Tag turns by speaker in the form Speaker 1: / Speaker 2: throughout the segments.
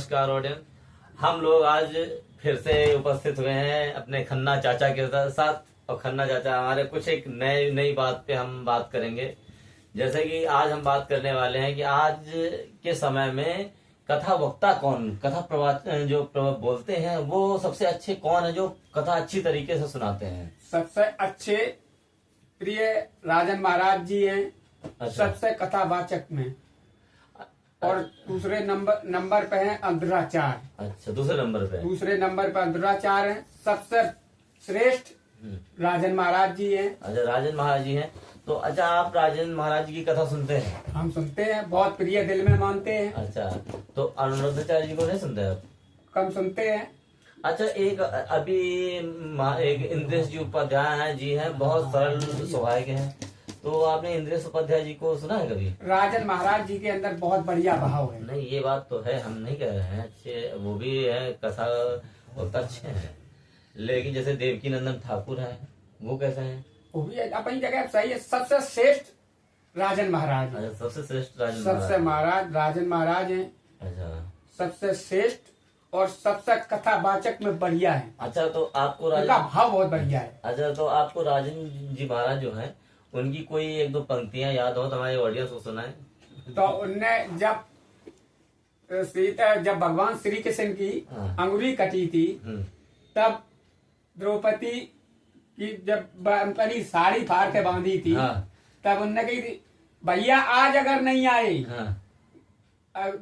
Speaker 1: नमस्कार ऑडियंस। हम लोग आज फिर से उपस्थित हुए हैं अपने खन्ना चाचा के साथ और खन्ना चाचा हमारे कुछ एक नई बात पे हम बात करेंगे। जैसे कि आज हम बात करने वाले हैं कि आज के समय में कथा वक्ता कौन, कथा बोलते हैं वो सबसे अच्छे कौन है जो कथा अच्छी तरीके से सुनाते हैं।
Speaker 2: सबसे अच्छे प्रिय राजन महाराज जी हैं।
Speaker 1: अच्छा।
Speaker 2: सबसे कथावाचक में और दूसरे नंबर पे हैं अंधराचार्य।
Speaker 1: अच्छा, दूसरे नंबर पे
Speaker 2: अंधराचार्य हैं। सबसे श्रेष्ठ राजन महाराज जी हैं।
Speaker 1: अच्छा, राजन महाराज जी हैं। तो अच्छा, आप राजन महाराज जी की कथा सुनते हैं?
Speaker 2: हम सुनते हैं, बहुत प्रिय दिल में मानते हैं।
Speaker 1: अच्छा, तो अनुरुद्धाचार्य जी को नहीं सुनते आप?
Speaker 2: कम सुनते हैं।
Speaker 1: अच्छा, एक इंद्रेश जी उपाध्याय जी हैं, बहुत सरल स्वभाव के हैं। तो आपने इंद्रेश उपाध्याय जी को सुना है कभी?
Speaker 2: राजन महाराज जी के अंदर बहुत बढ़िया भाव है।
Speaker 1: नहीं, ये बात तो है, हम नहीं कह रहे हैं, अच्छे वो भी है, कथा बहुत अच्छे हैं। लेकिन जैसे देवकी नंदन ठाकुर है, वो कैसे हैं?
Speaker 2: वो भी अपनी जगह सही है। सबसे श्रेष्ठ राजन महाराज।
Speaker 1: अच्छा, सबसे श्रेष्ठ राजन
Speaker 2: राजन महाराज हैं।
Speaker 1: अच्छा,
Speaker 2: सबसे श्रेष्ठ और सबसे कथावाचक में बढ़िया है।
Speaker 1: अच्छा, तो आपको
Speaker 2: उनका भाव बहुत बढ़िया है।
Speaker 1: अच्छा, तो आपको राजन जी महाराज जो है उनकी कोई एक दो पंक्तियां याद हो तो हमारे ऑडियंस को सुनाए।
Speaker 2: तो उनने जब भगवान श्री कृष्ण की अंगुली कटी थी, तब द्रौपदी की जब अपनी साड़ी फाड़ के बांधी थी, तब उनने कही थी, भैया आज अगर नहीं आए,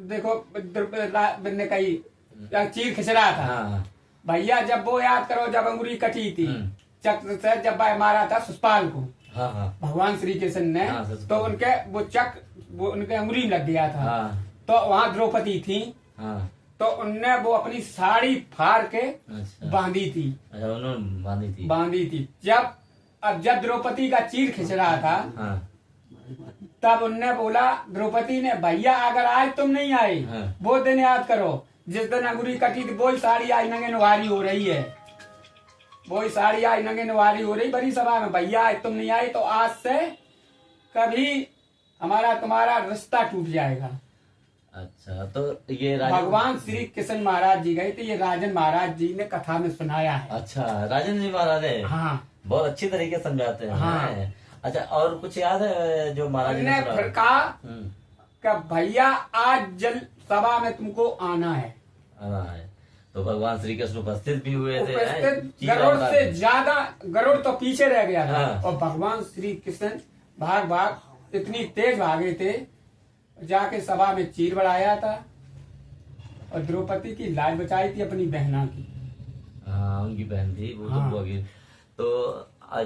Speaker 2: देखो ने कही चीर खिंच रहा था, भैया जब वो याद करो जब अंगुली कटी थी, चक्र से जब मारा था सुषपाल को, भगवान श्री कृष्ण ने, तो उनके वो उनके अंगुली में लग गया था। तो वहाँ द्रौपदी थी, तो उनने वो अपनी साड़ी फाड़ के बांधी थी।
Speaker 1: अच्छा, उन्होंने
Speaker 2: बांधी थी। जब द्रौपदी का चीर खिंच रहा था, तब उनने बोला द्रौपदी ने, भैया अगर आज तुम नहीं आए, वो दिन याद करो जिस दिन अंगुली कटी थी, वही साड़ी आज नंगे नुहारी हो रही है, वही साड़ी आज नंगे नुहारी हो रही बड़ी सभा में। भैया आज तुम नहीं आए तो आज से कभी हमारा तुम्हारा रिश्ता टूट जाएगा।
Speaker 1: अच्छा, तो ये
Speaker 2: भगवान श्री कृष्ण महाराज जी गए थे, ये राजन महाराज जी ने कथा में सुनाया है।
Speaker 1: अच्छा, राजन जी महाराज है।
Speaker 2: हाँ,
Speaker 1: बहुत अच्छी तरीके से समझाते हैं।
Speaker 2: हाँ।
Speaker 1: अच्छा, और कुछ याद है जो महाराज
Speaker 2: ने फिर कहा कि भैया आज सभा में तुमको आना है।
Speaker 1: तो भगवान श्री कृष्ण उपस्थित भी हुए थे।
Speaker 2: गरुड़ से ज्यादा, गरुड़ तो पीछे रह गया था। और भगवान श्री कृष्ण भाग इतनी तेज भागे थे, जाके सभा में चीर बढ़ाया था और द्रौपदी की लाज बचाई थी अपनी बहना की।
Speaker 1: हाँ, उनकी बहन थी वो। तो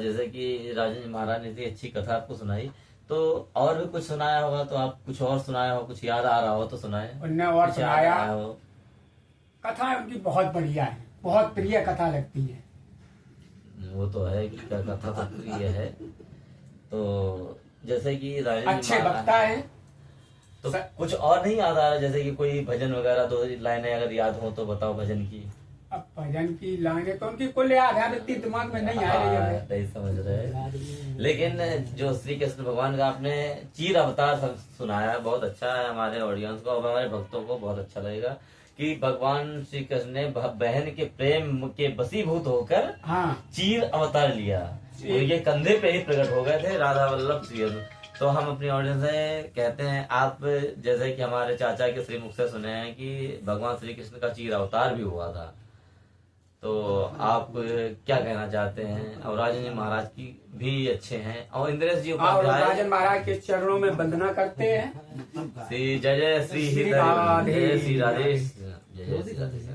Speaker 1: जैसे कि राजन महाराज ने इतनी अच्छी कथा आपको सुनाई, तो और भी कुछ सुनाया होगा, तो आप कुछ और सुनाया हो, कुछ याद आ रहा हो तो सुनाए।
Speaker 2: उनने और सुनाया हो। कथा उनकी बहुत बढ़िया है, बहुत प्रिय कथा लगती है।
Speaker 1: वो तो है कि कथा तो प्रिय है। तो जैसे कि
Speaker 2: अच्छे वक्ता है।
Speaker 1: तो कुछ और नहीं याद आ रहा, जैसे कि कोई भजन वगैरह दो लाइनें अगर याद हो तो बताओ भजन की।
Speaker 2: अब भजन की लाइनें तो उनकी कुल याद है, इतनी दिमाग में नहीं आ रही है।
Speaker 1: नहीं समझ रहे। लेकिन जो श्री कृष्ण भगवान का आपने चीर अवतार सुनाया, बहुत अच्छा है। हमारे ऑडियंस को और हमारे भक्तों को बहुत अच्छा लगेगा कि भगवान श्री कृष्ण ने बहन के प्रेम के वशीभूत होकर चीर अवतार लिया। उनके कंधे पे ही प्रकट हो गए थे राधा वल्लभ श्री। तो हम अपनी ऑडियंस से कहते हैं, आप जैसे कि हमारे चाचा के श्रीमुख से सुने हैं कि भगवान श्री कृष्ण का चीर अवतार भी हुआ था, तो आप क्या कहना चाहते हैं? और राजन जी महाराज की भी अच्छे हैं और इंद्रेश जी उपाध्याय
Speaker 2: राजन महाराज के चरणों में वंदना करते हैं।
Speaker 1: श्री जय जय श्री राधेश, जय जय श्री राधेश।